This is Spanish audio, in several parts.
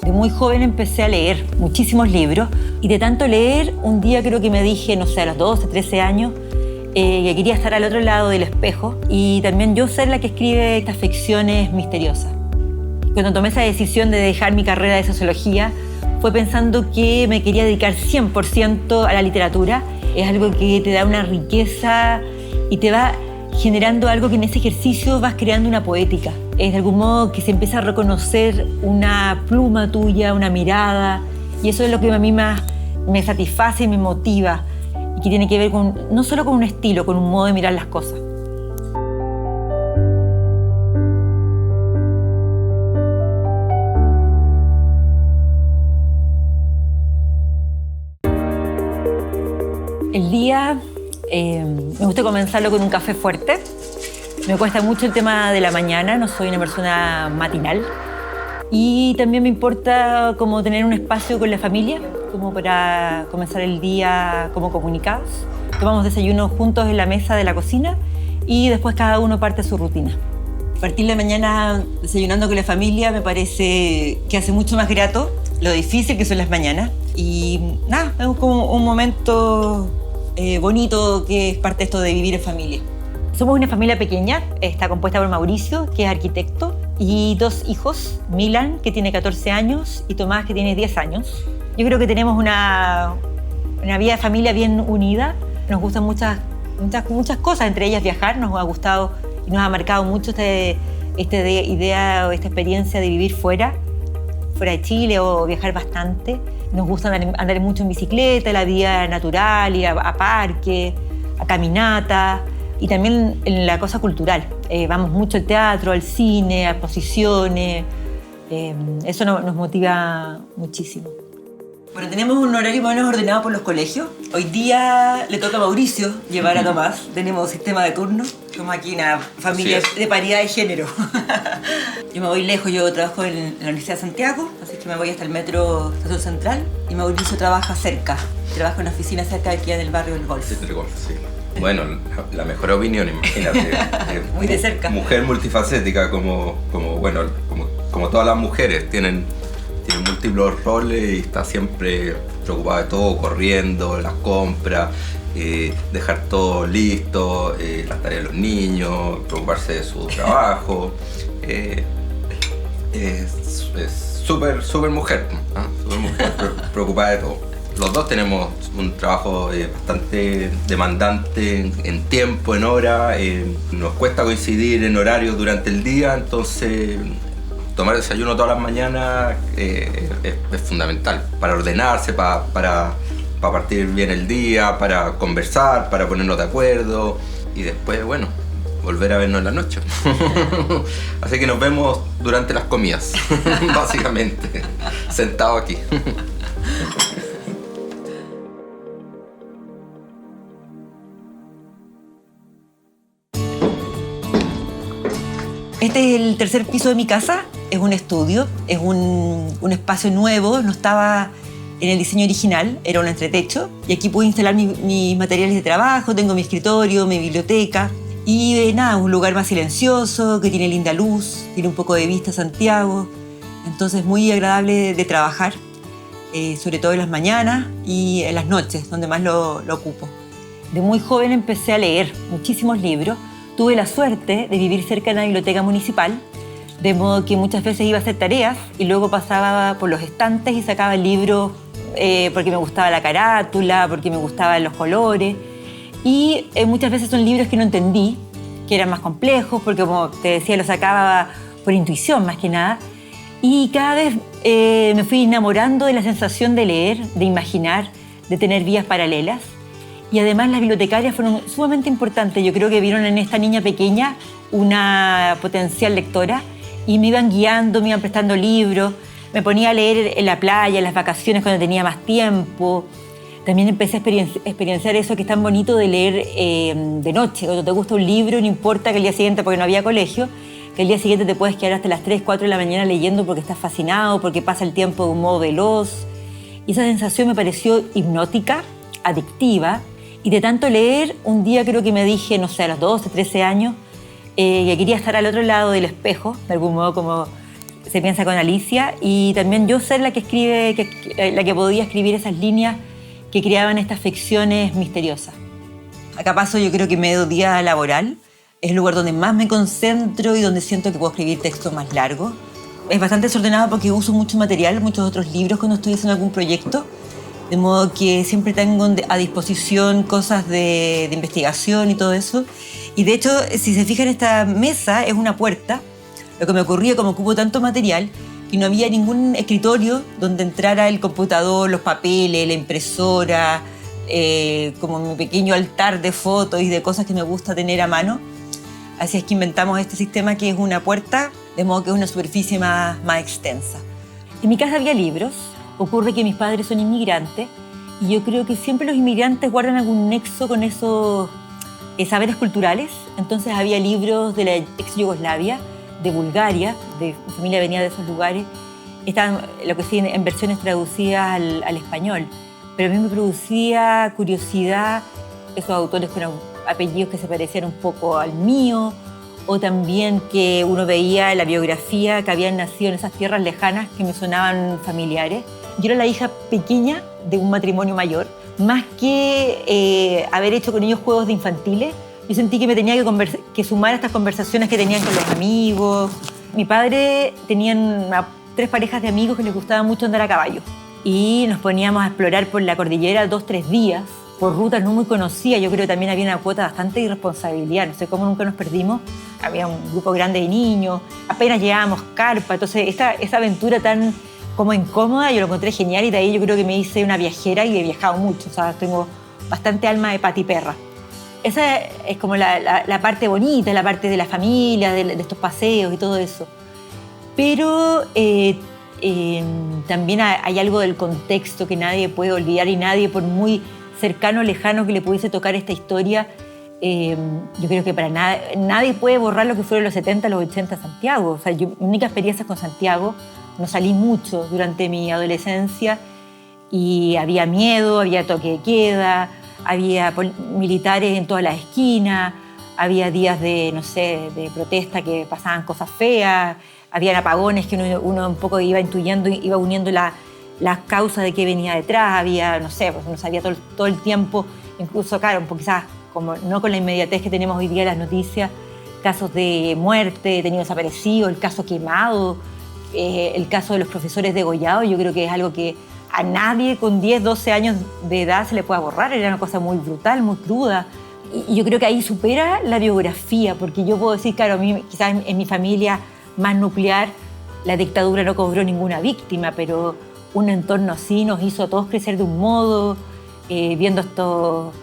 De muy joven empecé a leer muchísimos libros y de tanto leer, un día creo que me dije, no sé, a los 12, 13 años, que quería estar al otro lado del espejo y también yo ser la que escribe estas ficciones misteriosas. Cuando tomé esa decisión de dejar mi carrera de sociología, fue pensando que me quería dedicar 100% a la literatura. Es algo que te da una riqueza y te va generando algo que en ese ejercicio vas creando una poética. Es de algún modo que se empieza a reconocer una pluma tuya, una mirada, y eso es lo que a mí más me satisface y me motiva, y que tiene que ver con, no solo con un estilo, con un modo de mirar las cosas. El día me gusta comenzarlo con un café fuerte. Me cuesta mucho el tema de la mañana, no soy una persona matinal. Y también me importa como tener un espacio con la familia, como para comenzar el día como comunicados. Tomamos desayuno juntos en la mesa de la cocina y después cada uno parte su rutina. Partir la mañana desayunando con la familia me parece que hace mucho más grato lo difícil que son las mañanas. Y nada, es como un momento bonito que es parte de esto de vivir en familia. Somos una familia pequeña, está compuesta por Mauricio, que es arquitecto, y dos hijos, Milan, que tiene 14 años, y Tomás, que tiene 10 años. Yo creo que tenemos una vida de familia bien unida. Nos gustan muchas cosas, entre ellas viajar. Nos ha gustado y nos ha marcado mucho esta idea o esta experiencia de vivir fuera de Chile o viajar bastante. Nos gusta andar mucho en bicicleta, la vida natural, ir a parques, a caminatas. Y también en la cosa cultural. Vamos mucho al teatro, al cine, a exposiciones. Eso nos motiva muchísimo. Bueno, tenemos un horario más o menos ordenado por los colegios. Hoy día le toca a Mauricio llevar a Tomás. Tenemos sistema de turno. Somos aquí una familia de paridad de género. Yo me voy lejos, yo trabajo en la Universidad de Santiago, así que me voy hasta el metro Estación Central. Y Mauricio trabaja cerca. Trabaja en una oficina cerca de aquí en el barrio del Golf. Del Golf, sí. Bueno, la mejor opinión, imagínate. Muy de cerca. Mujer multifacética, como todas las mujeres, tienen múltiples roles y está siempre preocupada de todo, corriendo, las compras, dejar todo listo, las tareas de los niños, preocuparse de su trabajo. Es súper mujer, preocupada de todo. Los dos tenemos un trabajo bastante demandante en tiempo, en hora. Nos cuesta coincidir en horarios durante el día, entonces tomar desayuno todas las mañanas es fundamental para ordenarse, para partir bien el día, para conversar, para ponernos de acuerdo y después, bueno, volver a vernos en la noche. Así que nos vemos durante las comidas, básicamente, sentados aquí. Este es el tercer piso de mi casa, es un estudio, es un espacio nuevo, no estaba en el diseño original, era un entretecho y aquí pude instalar mis materiales de trabajo, tengo mi escritorio, mi biblioteca y nada, un lugar más silencioso, que tiene linda luz, tiene un poco de vista a Santiago, entonces muy agradable de trabajar, sobre todo en las mañanas y en las noches, donde más lo ocupo. De muy joven empecé a leer muchísimos libros. Tuve la suerte de vivir cerca de una biblioteca municipal, de modo que muchas veces iba a hacer tareas y luego pasaba por los estantes y sacaba el libro porque me gustaba la carátula, porque me gustaban los colores. Y muchas veces son libros que no entendí, que eran más complejos, porque como te decía, los sacaba por intuición más que nada. Y cada vez me fui enamorando de la sensación de leer, de imaginar, de tener vías paralelas. Y además las bibliotecarias fueron sumamente importantes. Yo creo que vieron en esta niña pequeña una potencial lectora y me iban guiando, me iban prestando libros. Me ponía a leer en la playa, en las vacaciones cuando tenía más tiempo. También empecé a experienciar eso que es tan bonito de leer de noche. Cuando te gusta un libro, no importa que el día siguiente, porque no había colegio, que el día siguiente te puedes quedar hasta las 3, 4 de la mañana leyendo porque estás fascinado, porque pasa el tiempo de un modo veloz. Y esa sensación me pareció hipnótica, adictiva. Y de tanto leer, un día creo que me dije, no sé, a los 12, 13 años, que quería estar al otro lado del espejo, de algún modo como Se piensa con Alicia, y también yo ser la que escribe, la que podía escribir esas líneas que creaban estas ficciones misteriosas. Acá paso, yo creo que mediodía laboral, es el lugar donde más me concentro y donde siento que puedo escribir textos más largos. Es bastante desordenado porque uso mucho material, muchos otros libros cuando estoy haciendo algún proyecto, de modo que siempre tengo a disposición cosas de investigación y todo eso. Y de hecho, si se fijan, esta mesa es una puerta. Lo que me ocurría, como ocupo tanto material, que no había ningún escritorio donde entrara el computador, los papeles, la impresora, como mi pequeño altar de fotos y de cosas que me gusta tener a mano. Así es que inventamos este sistema que es una puerta, de modo que es una superficie más extensa. En mi casa había libros. Ocurre que mis padres son inmigrantes y yo creo que siempre los inmigrantes guardan algún nexo con esos saberes culturales. Entonces había libros de la ex Yugoslavia, de Bulgaria, mi familia venía de esos lugares. Estaban, lo que sí, en versiones traducidas al español. Pero a mí me producía curiosidad esos autores con apellidos que se parecían un poco al mío, o también que uno veía la biografía que habían nacido en esas tierras lejanas que me sonaban familiares. Yo era la hija pequeña de un matrimonio mayor. Más que haber hecho con ellos juegos de infantiles, yo sentí que me tenía que sumar a estas conversaciones que tenían con los amigos. Mi padre tenía 3 parejas de amigos que les gustaba mucho andar a caballo. Y nos poníamos a explorar por la cordillera 2-3 días, por rutas no muy conocidas. Yo creo que también había una cuota bastante de irresponsabilidad. No sé cómo nunca nos perdimos. Había un grupo grande de niños, apenas llevábamos carpa. Entonces, esa aventura tan como incómoda, yo lo encontré genial, y de ahí yo creo que me hice una viajera y he viajado mucho. O sea, tengo bastante alma de patiperra. Esa es como la parte bonita, la parte de la familia, de estos paseos y todo eso. Pero también hay algo del contexto que nadie puede olvidar, y nadie, por muy cercano o lejano que le pudiese tocar esta historia, yo creo que para nadie puede borrar lo que fueron los 70, los 80 Santiago. O sea, mi única experiencia con Santiago, no salí mucho durante mi adolescencia, y había miedo, había toque de queda, había militares en todas las esquinas, había días de protesta que pasaban cosas feas, habían apagones que uno un poco iba intuyendo, iba uniendo las causas de qué venía detrás, había, no sabía todo el tiempo, incluso, claro, quizás como no con la inmediatez que tenemos hoy día las noticias, casos de muerte, detenidos desaparecidos, el caso quemado, el caso de los profesores degollados. Yo creo que es algo que a nadie con 10, 12 años de edad se le pueda borrar. Era una cosa muy brutal, muy cruda. Y yo creo que ahí supera la biografía, porque yo puedo decir, claro, a mí, quizás en mi familia más nuclear, la dictadura no cobró ninguna víctima, pero un entorno así nos hizo a todos crecer de un modo, viendo todas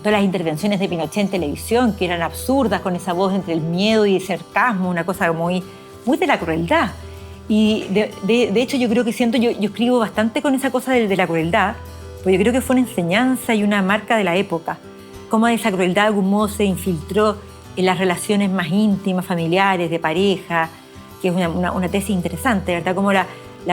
las intervenciones de Pinochet en televisión, que eran absurdas, con esa voz entre el miedo y el sarcasmo, una cosa muy de la crueldad. Y de hecho yo creo que yo escribo bastante con esa cosa de la crueldad, porque yo creo que fue una enseñanza y una marca de la época, cómo esa crueldad de algún modo se infiltró en las relaciones más íntimas, familiares, de pareja, que es una tesis interesante, ¿verdad? Cómo la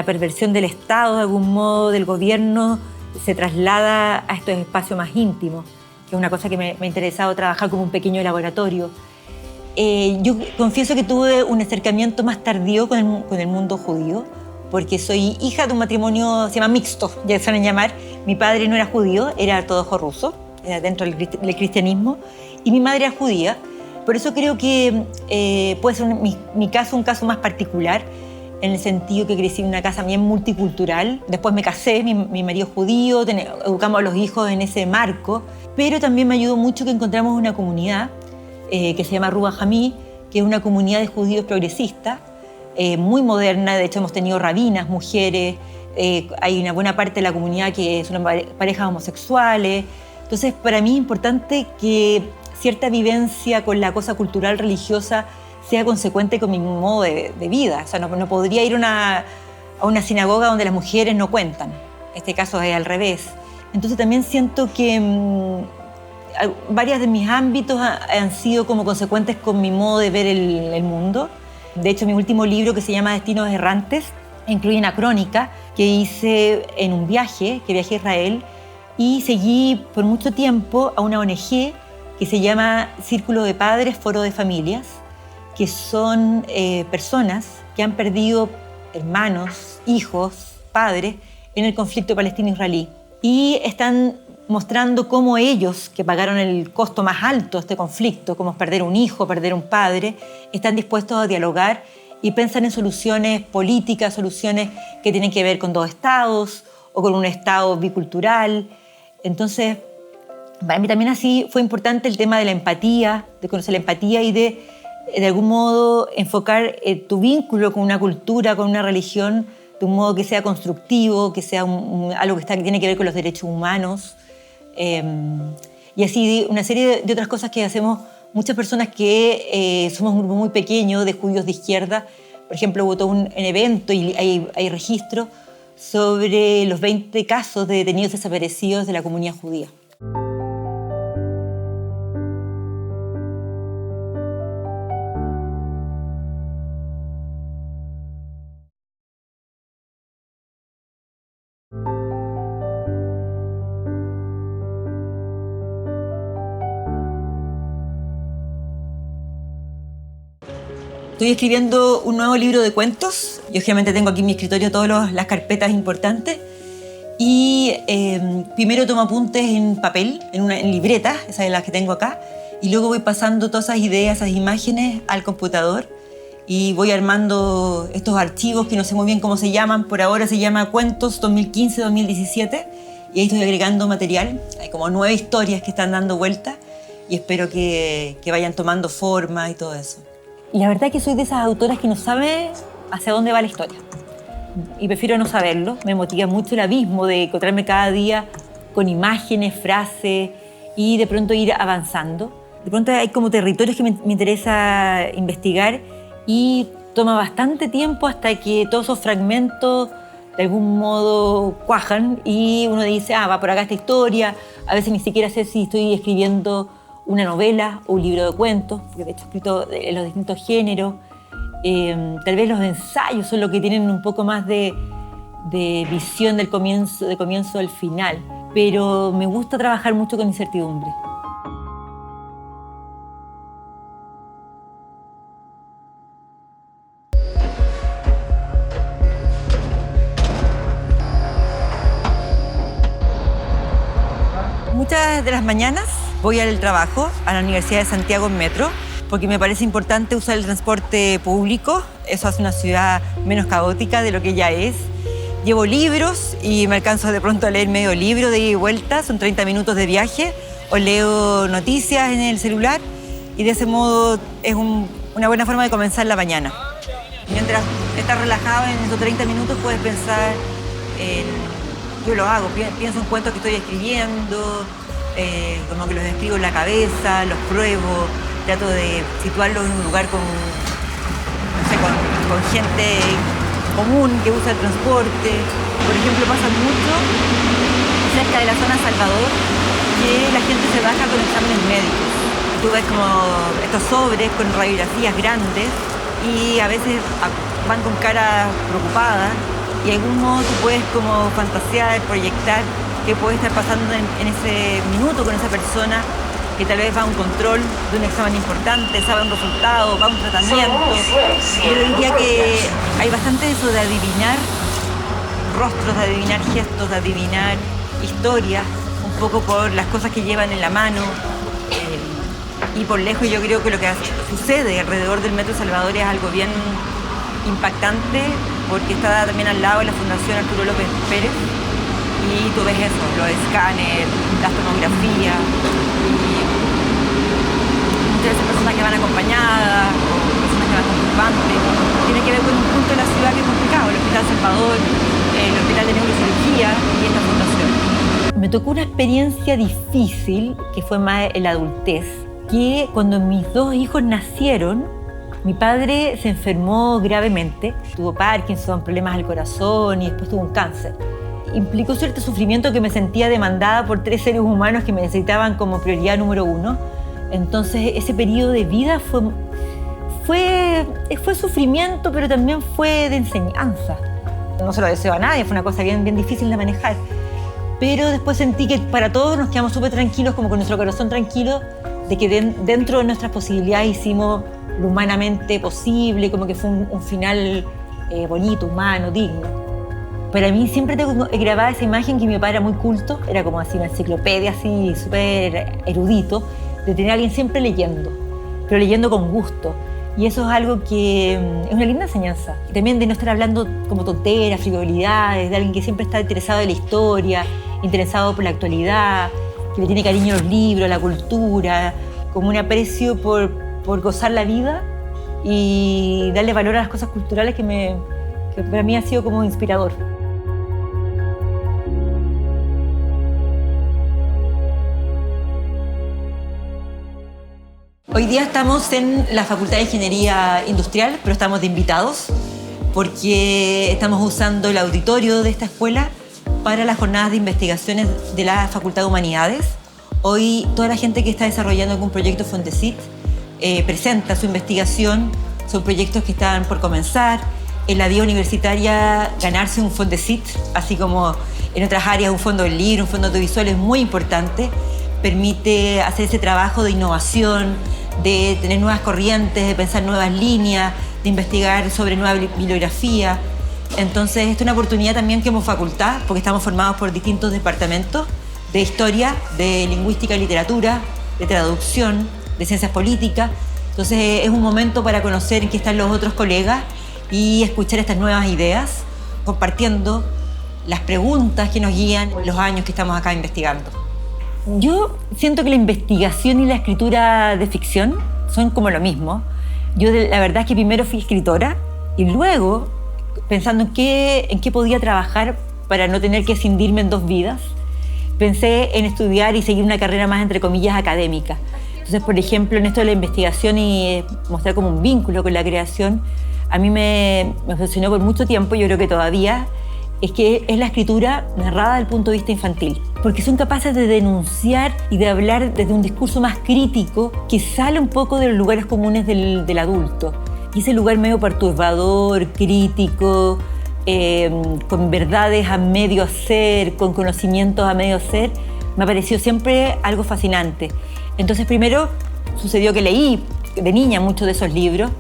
perversión del Estado, de algún modo, del gobierno, se traslada a estos espacios más íntimos, que es una cosa que me ha interesado trabajar como un pequeño laboratorio. Yo confieso que tuve un acercamiento más tardío con el mundo judío, porque soy hija de un matrimonio, se llama mixto, ya se suelen llamar. Mi padre no era judío, era ortodoxo ruso, era dentro del cristianismo, y mi madre era judía. Por eso creo que puede ser mi caso un caso más particular, en el sentido que crecí en una casa bien multicultural. Después me casé, mi marido es judío, educamos a los hijos en ese marco, pero también me ayudó mucho que encontramos una comunidad que se llama Ruba Jamí, que es una comunidad de judíos progresistas, muy moderna. De hecho, hemos tenido rabinas, mujeres, hay una buena parte de la comunidad que son parejas homosexuales. Entonces, para mí es importante que cierta vivencia con la cosa cultural religiosa sea consecuente con mi modo de vida. O sea, no podría ir a una sinagoga donde las mujeres no cuentan. Este caso es al revés. Entonces también siento que varios de mis ámbitos han sido como consecuentes con mi modo de ver el mundo. De hecho, mi último libro, que se llama Destinos Errantes, incluye una crónica que hice en un viaje, que viajé a Israel, y seguí por mucho tiempo a una ONG que se llama Círculo de Padres, Foro de Familias, que son personas que han perdido hermanos, hijos, padres en el conflicto palestino-israelí. Y están mostrando cómo ellos, que pagaron el costo más alto de este conflicto, como perder un hijo, perder un padre, están dispuestos a dialogar y piensan en soluciones políticas, soluciones que tienen que ver con dos estados o con un estado bicultural. Entonces, para mí también así fue importante el tema de la empatía, de conocer la empatía y de algún modo enfocar tu vínculo con una cultura, con una religión, de un modo que sea constructivo, que sea algo que tiene que ver con los derechos humanos. Y así una serie de otras cosas que hacemos muchas personas que somos un grupo muy pequeño de judíos de izquierda. Por ejemplo, hubo todo un evento y hay registro sobre los 20 casos de detenidos desaparecidos de la comunidad judía. Estoy escribiendo un nuevo libro de cuentos. Yo generalmente tengo aquí en mi escritorio todas las carpetas importantes. Y primero tomo apuntes en papel, en libretas, esas de las que tengo acá. Y luego voy pasando todas esas ideas, esas imágenes al computador. Y voy armando estos archivos que no sé muy bien cómo se llaman. Por ahora se llama Cuentos 2015-2017. Y ahí estoy agregando material. Hay como 9 historias que están dando vueltas. Y espero que vayan tomando forma y todo eso. Y la verdad es que soy de esas autoras que no sabe hacia dónde va la historia. Y prefiero no saberlo. Me motiva mucho el abismo de encontrarme cada día con imágenes, frases y de pronto ir avanzando. De pronto hay como territorios que me interesa investigar y toma bastante tiempo hasta que todos esos fragmentos de algún modo cuajan y uno dice, va por acá esta historia. A veces ni siquiera sé si estoy escribiendo una novela o un libro de cuentos, porque de hecho he escrito en los distintos géneros. Tal vez los ensayos son los que tienen un poco más de visión del comienzo al final, pero me gusta trabajar mucho con incertidumbre. Muchas de las mañanas voy al trabajo, a la Universidad de Santiago en metro, porque me parece importante usar el transporte público. Eso hace una ciudad menos caótica de lo que ya es. Llevo libros y me alcanzo de pronto a leer medio libro de ida y vuelta, son 30 minutos de viaje, o leo noticias en el celular y de ese modo es una buena forma de comenzar la mañana. Mientras estás relajado en esos 30 minutos puedes pensar yo lo hago, pienso en cuentos que estoy escribiendo, como que los escribo en la cabeza, los pruebo, trato de situarlos en un lugar con gente común que usa el transporte. Por ejemplo, pasa mucho cerca de la zona Salvador que la gente se baja con exámenes médicos. Tú ves como estos sobres con radiografías grandes y a veces van con cara preocupada y de algún modo tú puedes como fantasear, proyectar qué puede estar pasando en ese minuto con esa persona que tal vez va a un control de un examen importante, sabe un resultado, va a un tratamiento. Yo diría que hay bastante eso de adivinar rostros, de adivinar gestos, de adivinar historias, un poco por las cosas que llevan en la mano. Y por lejos yo creo que lo que sucede alrededor del Metro Salvador es algo bien impactante, porque está también al lado de la Fundación Arturo López Pérez. Y tú ves eso, los escáneres, las tomografías, y muchas veces personas que van acompañadas o personas que van con turbantes. Tiene que ver con un punto de la ciudad que es complicado, el Hospital Salvador, el Hospital de Neurocirugía y esta fundación. Me tocó una experiencia difícil, que fue más en la adultez, que cuando mis 2 hijos nacieron, mi padre se enfermó gravemente, tuvo Parkinson, problemas al corazón y después tuvo un cáncer. Implicó cierto sufrimiento que me sentía demandada por 3 seres humanos que me necesitaban como prioridad número 1. Entonces ese periodo de vida fue sufrimiento, pero también fue de enseñanza. No se lo deseo a nadie, fue una cosa bien difícil de manejar. Pero después sentí que para todos nos quedamos súper tranquilos, como con nuestro corazón tranquilo, de que dentro de nuestras posibilidades hicimos lo humanamente posible, como que fue un final bonito, humano, digno. Para mí siempre tengo grabada esa imagen que mi papá era muy culto, era como así una enciclopedia, así súper erudito, de tener a alguien siempre leyendo, pero leyendo con gusto. Y eso es algo que es una linda enseñanza. Y también de no estar hablando como tonteras, frivolidades, de alguien que siempre está interesado en la historia, interesado por la actualidad, que le tiene cariño a los libros, a la cultura, como un aprecio por gozar la vida y darle valor a las cosas culturales que para mí ha sido como inspirador. Hoy día estamos en la Facultad de Ingeniería Industrial, pero estamos de invitados porque estamos usando el auditorio de esta escuela para las jornadas de investigaciones de la Facultad de Humanidades. Hoy toda la gente que está desarrollando algún proyecto Fondesit presenta su investigación. Son proyectos que están por comenzar. En la vida universitaria, ganarse un Fondesit, así como en otras áreas, un fondo del libro, un fondo audiovisual, es muy importante. Permite hacer ese trabajo de innovación, de tener nuevas corrientes, de pensar nuevas líneas, de investigar sobre nueva bibliografía. Entonces, esta es una oportunidad también que como facultad, porque estamos formados por distintos departamentos de historia, de lingüística y literatura, de traducción, de ciencias políticas. Entonces, es un momento para conocer en qué están los otros colegas y escuchar estas nuevas ideas, compartiendo las preguntas que nos guían los años que estamos acá investigando. Yo siento que la investigación y la escritura de ficción son como lo mismo. Yo la verdad es que primero fui escritora y luego, pensando en qué podía trabajar para no tener que escindirme en dos vidas, pensé en estudiar y seguir una carrera más, entre comillas, académica. Entonces, por ejemplo, en esto de la investigación y mostrar como un vínculo con la creación, a mí me funcionó por mucho tiempo, yo creo que todavía, es que es la escritura narrada desde el punto de vista infantil, porque son capaces de denunciar y de hablar desde un discurso más crítico que sale un poco de los lugares comunes del adulto. Y ese lugar medio perturbador, crítico, con verdades a medio hacer, con conocimientos a medio hacer, me ha parecido siempre algo fascinante. Entonces, primero sucedió que leí de niña muchos de esos libros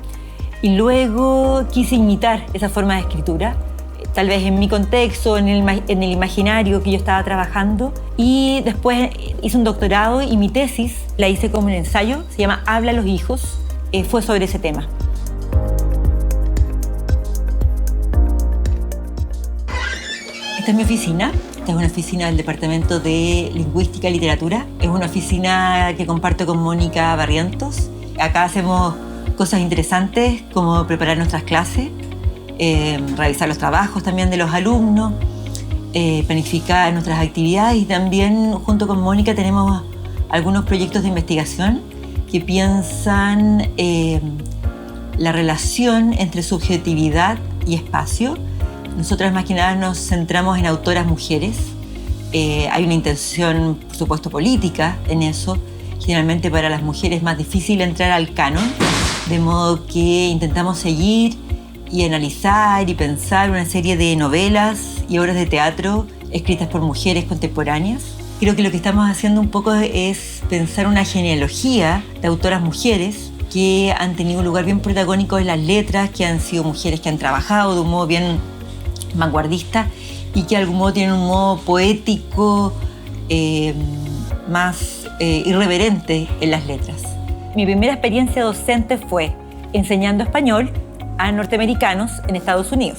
y luego quise imitar esa forma de escritura, tal vez en mi contexto, en el imaginario que yo estaba trabajando. Y después hice un doctorado y mi tesis la hice como un ensayo, se llama Habla a los hijos, fue sobre ese tema. Esta es mi oficina. Esta es una oficina del Departamento de Lingüística y Literatura. Es una oficina que comparto con Mónica Barrientos. Acá hacemos cosas interesantes como preparar nuestras clases, revisar los trabajos también de los alumnos, planificar nuestras actividades y también junto con Mónica tenemos algunos proyectos de investigación que piensan la relación entre subjetividad y espacio. Nosotras más que nada nos centramos en autoras mujeres. Hay una intención, por supuesto, política en eso. Generalmente para las mujeres es más difícil entrar al canon, de modo que intentamos seguir y analizar y pensar una serie de novelas y obras de teatro escritas por mujeres contemporáneas. Creo que lo que estamos haciendo un poco es pensar una genealogía de autoras mujeres que han tenido un lugar bien protagónico en las letras, que han sido mujeres que han trabajado de un modo bien vanguardista y que de algún modo tienen un modo poético más irreverente en las letras. Mi primera experiencia docente fue enseñando español a norteamericanos en Estados Unidos.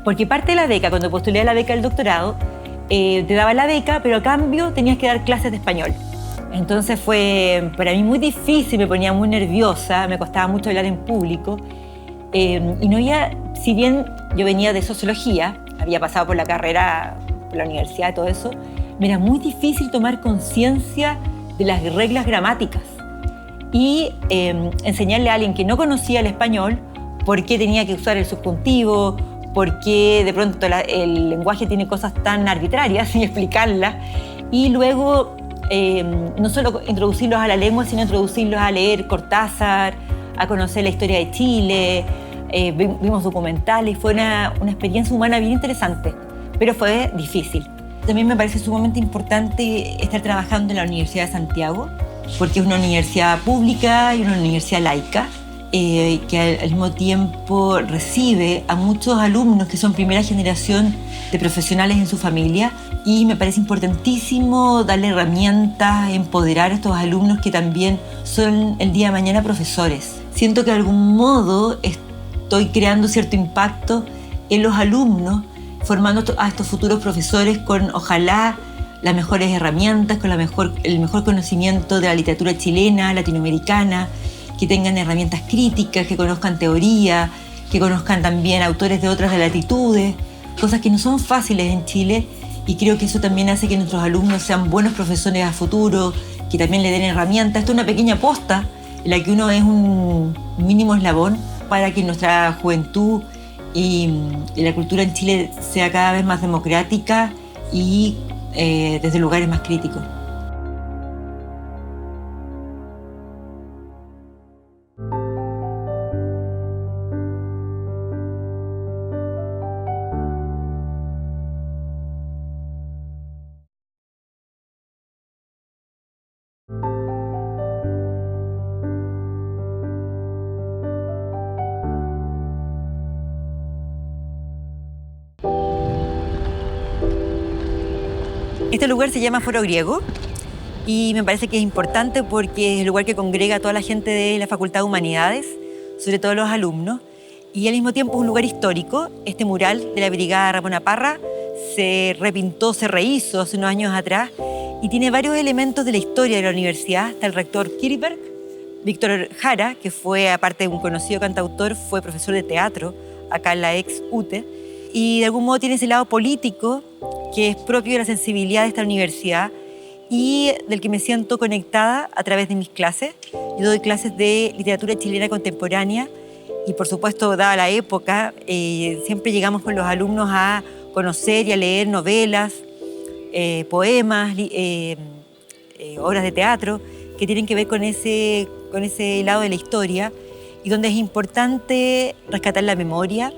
Porque parte de la beca, cuando postulé a la beca del doctorado, te daba la beca, pero a cambio tenías que dar clases de español. Entonces fue para mí muy difícil, me ponía muy nerviosa, me costaba mucho hablar en público. Y no había, si bien yo venía de sociología, había pasado por la carrera, por la universidad y todo eso, me era muy difícil tomar conciencia de las reglas gramáticas y enseñarle a alguien que no conocía el español por qué tenía que usar el subjuntivo, por qué de pronto el lenguaje tiene cosas tan arbitrarias sin explicarlas. Y luego no solo introducirlos a la lengua, sino introducirlos a leer Cortázar, a conocer la historia de Chile. Vimos documentales, fue una experiencia humana bien interesante, pero fue difícil. También me parece sumamente importante estar trabajando en la Universidad de Santiago, porque es una universidad pública y una universidad laica, que al mismo tiempo recibe a muchos alumnos que son primera generación de profesionales en su familia, y me parece importantísimo darle herramientas, empoderar a estos alumnos que también son el día de mañana profesores. Siento que de algún modo estoy creando cierto impacto en los alumnos, formando a estos futuros profesores con, ojalá, las mejores herramientas, con el mejor conocimiento de la literatura chilena, latinoamericana, que tengan herramientas críticas, que conozcan teoría, que conozcan también autores de otras latitudes, cosas que no son fáciles en Chile, y creo que eso también hace que nuestros alumnos sean buenos profesores a futuro, que también le den herramientas. Esto es una pequeña posta en la que uno es un mínimo eslabón para que nuestra juventud y la cultura en Chile sea cada vez más democrática y desde lugares más críticos. Este lugar se llama Foro Griego y me parece que es importante porque es el lugar que congrega a toda la gente de la Facultad de Humanidades, sobre todo los alumnos, y al mismo tiempo es un lugar histórico. Este mural de la Brigada Ramona Parra se repintó, se rehizo hace unos años atrás y tiene varios elementos de la historia de la universidad. Está el rector Kiriberg, Víctor Jara, que fue, aparte de un conocido cantautor, fue profesor de teatro acá en la ex UTE, y de algún modo tiene ese lado político que es propio de la sensibilidad de esta universidad y del que me siento conectada a través de mis clases. Yo doy clases de literatura chilena contemporánea y, por supuesto, dada la época, siempre llegamos con los alumnos a conocer y a leer novelas, poemas, obras de teatro que tienen que ver con ese lado de la historia, y donde es importante rescatar la memoria,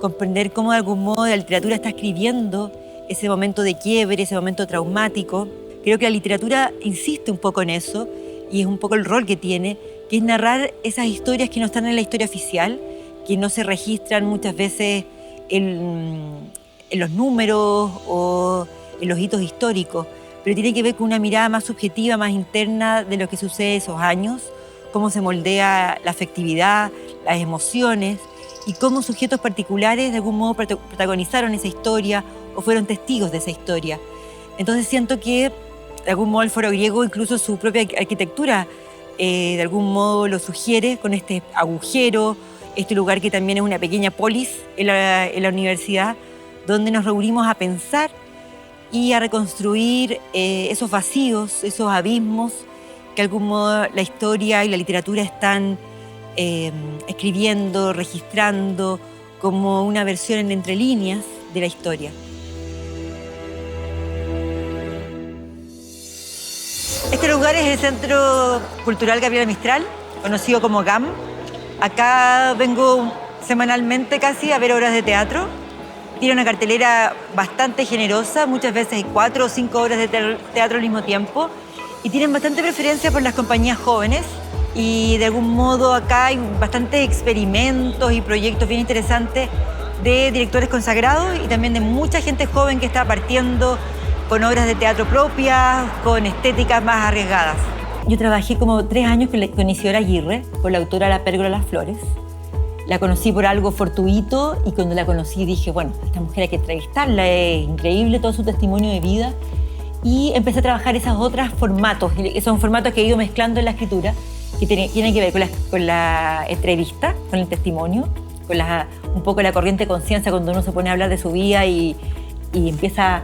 comprender cómo de algún modo la literatura está escribiendo ese momento de quiebre, ese momento traumático. Creo que la literatura insiste un poco en eso, y es un poco el rol que tiene, que es narrar esas historias que no están en la historia oficial, que no se registran muchas veces en los números o en los hitos históricos, pero tiene que ver con una mirada más subjetiva, más interna de lo que sucede esos años, cómo se moldea la afectividad, las emociones, y cómo sujetos particulares de algún modo protagonizaron esa historia o fueron testigos de esa historia. Entonces siento que de algún modo el Foro Griego, incluso su propia arquitectura, de algún modo lo sugiere con este agujero, este lugar que también es una pequeña polis en la universidad, donde nos reunimos a pensar y a reconstruir esos vacíos, esos abismos que de algún modo la historia y la literatura están escribiendo, registrando como una versión en entre líneas de la historia. Este lugar es el Centro Cultural Gabriela Mistral, conocido como GAM. Acá vengo semanalmente casi a ver obras de teatro. Tiene una cartelera bastante generosa, muchas veces hay 4 o 5 obras de teatro al mismo tiempo, y tienen bastante preferencia por las compañías jóvenes, y de algún modo acá hay bastantes experimentos y proyectos bien interesantes de directores consagrados y también de mucha gente joven que está partiendo con obras de teatro propias, con estéticas más arriesgadas. Yo trabajé como 3 años con Isidora Aguirre, con la autora La Pérgola de las Flores. La conocí por algo fortuito y cuando la conocí dije, bueno, esta mujer hay que entrevistarla, es increíble todo su testimonio de vida. Y empecé a trabajar esos otros formatos, esos formatos que he ido mezclando en la escritura, que tienen que ver con la entrevista, con el testimonio, con un poco la corriente de conciencia cuando uno se pone a hablar de su vida y empieza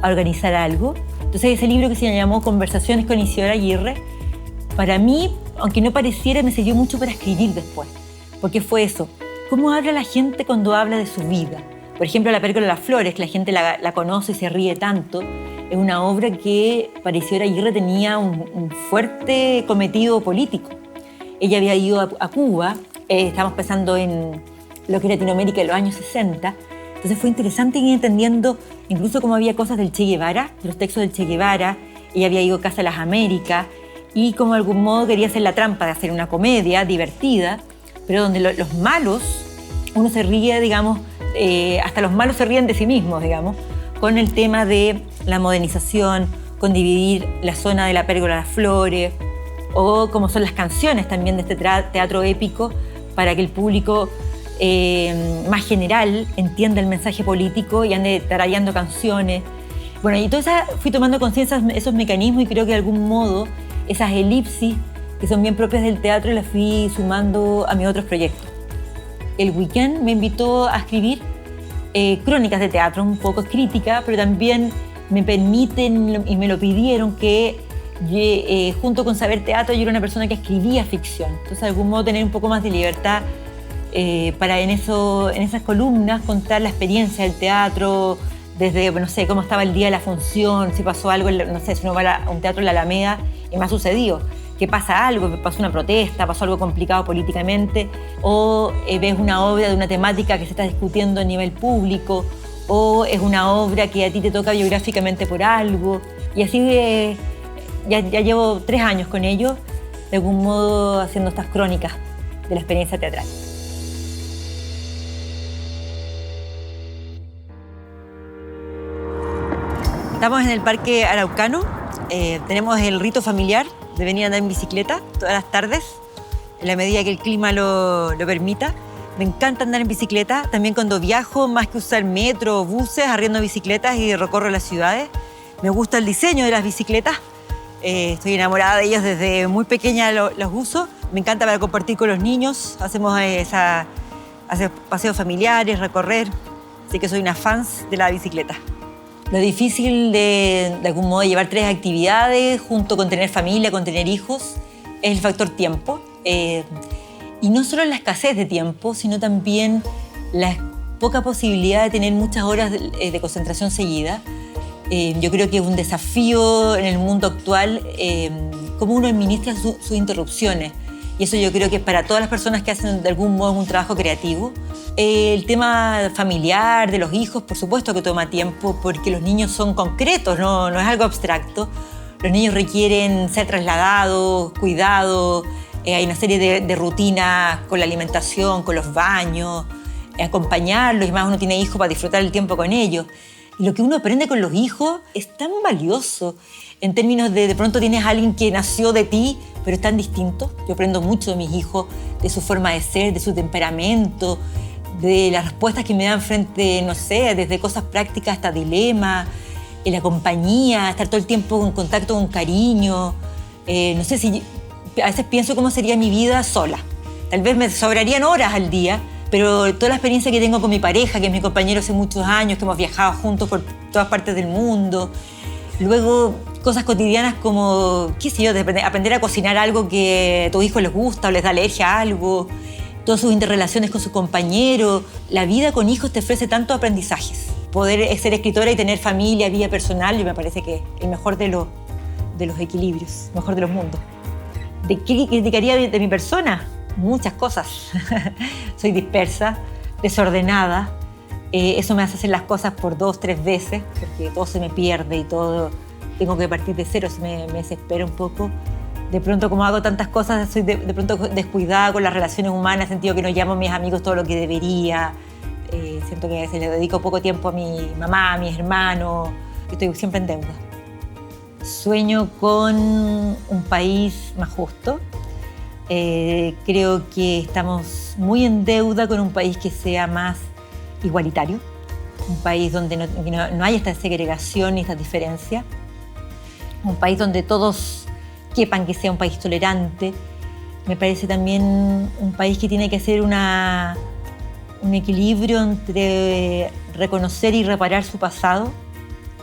a organizar algo. Entonces ese libro que se llamó Conversaciones con Isidora Aguirre, para mí, aunque no pareciera, me sirvió mucho para escribir después. Porque fue eso, cómo habla la gente cuando habla de su vida. Por ejemplo, La Pérgola de las Flores, que la gente la conoce y se ríe tanto, es una obra que para Isidora Aguirre tenía un fuerte cometido político. Ella había ido a Cuba, estábamos pensando en lo que era Latinoamérica en los años 60, entonces fue interesante ir entendiendo incluso cómo había cosas del Che Guevara, de los textos del Che Guevara. Ella había ido a Casa de las Américas y como de algún modo quería hacer la trampa de hacer una comedia divertida pero donde los malos, uno se ríe, digamos, hasta los malos se ríen de sí mismos, digamos, con el tema de la modernización, con dividir la zona de la Pérgola Las Flores, o como son las canciones también de este teatro épico, para que el público más general entienda el mensaje político y ande tarareando canciones. Bueno, y entonces fui tomando conciencia de esos mecanismos y creo que de algún modo esas elipsis que son bien propias del teatro las fui sumando a mis otros proyectos. El Weekend me invitó a escribir crónicas de teatro, un poco crítica, pero también me permiten y me lo pidieron que junto con Saber Teatro yo era una persona que escribía ficción. Entonces de algún modo tener un poco más de libertad para en esas columnas contar la experiencia del teatro, desde, no sé, cómo estaba el día de la función, si pasó algo, no sé, si uno va a un teatro en la Alameda y me ha sucedido, que pasa algo, que pasó una protesta, pasó algo complicado políticamente, o ves una obra de una temática que se está discutiendo a nivel público, o es una obra que a ti te toca biográficamente por algo, y así ya llevo 3 años con ello, de algún modo haciendo estas crónicas de la experiencia teatral. Estamos en el Parque Araucano, tenemos el rito familiar de venir a andar en bicicleta todas las tardes, en la medida que el clima lo permita. Me encanta andar en bicicleta, también cuando viajo, más que usar metro o buses, arriendo bicicletas y recorro las ciudades. Me gusta el diseño de las bicicletas, estoy enamorada de ellas desde muy pequeña, los uso. Me encanta para compartir con los niños, hacemos paseos familiares, recorrer, así que soy una fan de la bicicleta. Lo difícil de algún modo llevar 3 actividades junto con tener familia, con tener hijos, es el factor tiempo. Y no solo la escasez de tiempo, sino también la poca posibilidad de tener muchas horas de concentración seguida. Yo creo que es un desafío en el mundo actual cómo uno administra sus interrupciones. Y eso yo creo que es para todas las personas que hacen de algún modo un trabajo creativo. El tema familiar, de los hijos, por supuesto que toma tiempo, porque los niños son concretos, no es algo abstracto. Los niños requieren ser trasladados, cuidados, hay una serie de rutinas con la alimentación, con los baños, acompañarlos, y más uno tiene hijos para disfrutar el tiempo con ellos. Y lo que uno aprende con los hijos es tan valioso, en términos de pronto tienes a alguien que nació de ti, pero es tan distinto. Yo aprendo mucho de mis hijos, de su forma de ser, de su temperamento, de las respuestas que me dan frente, no sé, desde cosas prácticas hasta dilemas, la compañía, estar todo el tiempo en contacto con cariño. No sé si a veces pienso cómo sería mi vida sola. Tal vez me sobrarían horas al día, pero toda la experiencia que tengo con mi pareja, que es mi compañero hace muchos años, que hemos viajado juntos por todas partes del mundo. Luego, cosas cotidianas como, qué sé yo, aprender a cocinar algo que a tus hijos les gusta o les da alergia a algo. Todas sus interrelaciones con su compañero. La vida con hijos te ofrece tantos aprendizajes. Poder ser escritora y tener familia, vida personal, me parece que es el mejor de los equilibrios, el mejor de los mundos. ¿De qué criticaría de mi persona? Muchas cosas. Soy dispersa, desordenada. Eso me hace hacer las cosas por 2, 3 veces, porque todo se me pierde y todo tengo que partir de cero, me desespera un poco. De pronto, como hago tantas cosas, soy de pronto descuidada con las relaciones humanas, sentido que no llamo a mis amigos todo lo que debería. Siento que se le dedico poco tiempo a mi mamá, a mis hermanos. Estoy siempre en deuda. Sueño con un país más justo. Creo que estamos muy en deuda con un país que sea más igualitario. Un país donde no haya esta segregación ni esta diferencia. Un país donde todos quepan, que sea un país tolerante. Me parece también un país que tiene que hacer un equilibrio entre reconocer y reparar su pasado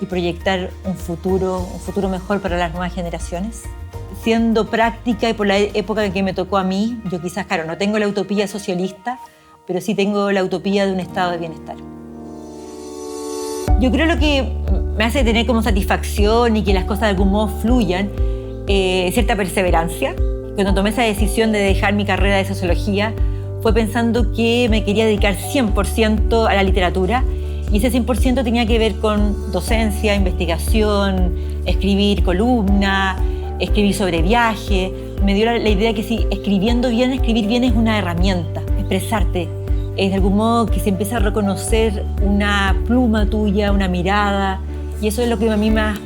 y proyectar un futuro mejor para las nuevas generaciones. Siendo práctica y por la época que me tocó a mí, yo quizás, claro, no tengo la utopía socialista, pero sí tengo la utopía de un estado de bienestar. Yo creo lo que me hace tener como satisfacción y que las cosas de algún modo fluyan, cierta perseverancia. Cuando tomé esa decisión de dejar mi carrera de sociología, fue pensando que me quería dedicar 100% a la literatura, y ese 100% tenía que ver con docencia, investigación, escribir columnas, escribir sobre viaje, me dio la idea que si escribir bien es una herramienta, expresarte. Es de algún modo que se empieza a reconocer una pluma tuya, una mirada, y eso es lo que a mí más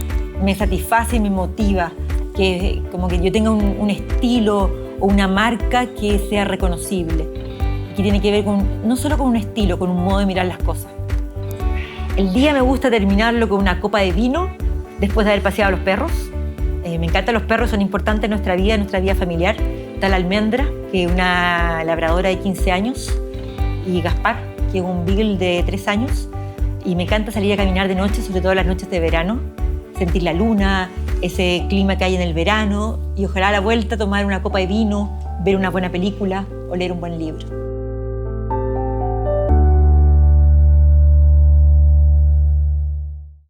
me satisface y me motiva, que como que yo tenga un estilo o una marca que sea reconocible, que tiene que ver no solo con un estilo, con un modo de mirar las cosas. El día me gusta terminarlo con una copa de vino después de haber paseado a los perros. Me encantan los perros, son importantes en nuestra vida familiar. Está la Almendra, que es una labradora de 15 años, y Gaspar, que es un beagle de 3 años. Y me encanta salir a caminar de noche, sobre todo las noches de verano, sentir la luna, ese clima que hay en el verano, y ojalá a la vuelta tomar una copa de vino, ver una buena película o leer un buen libro.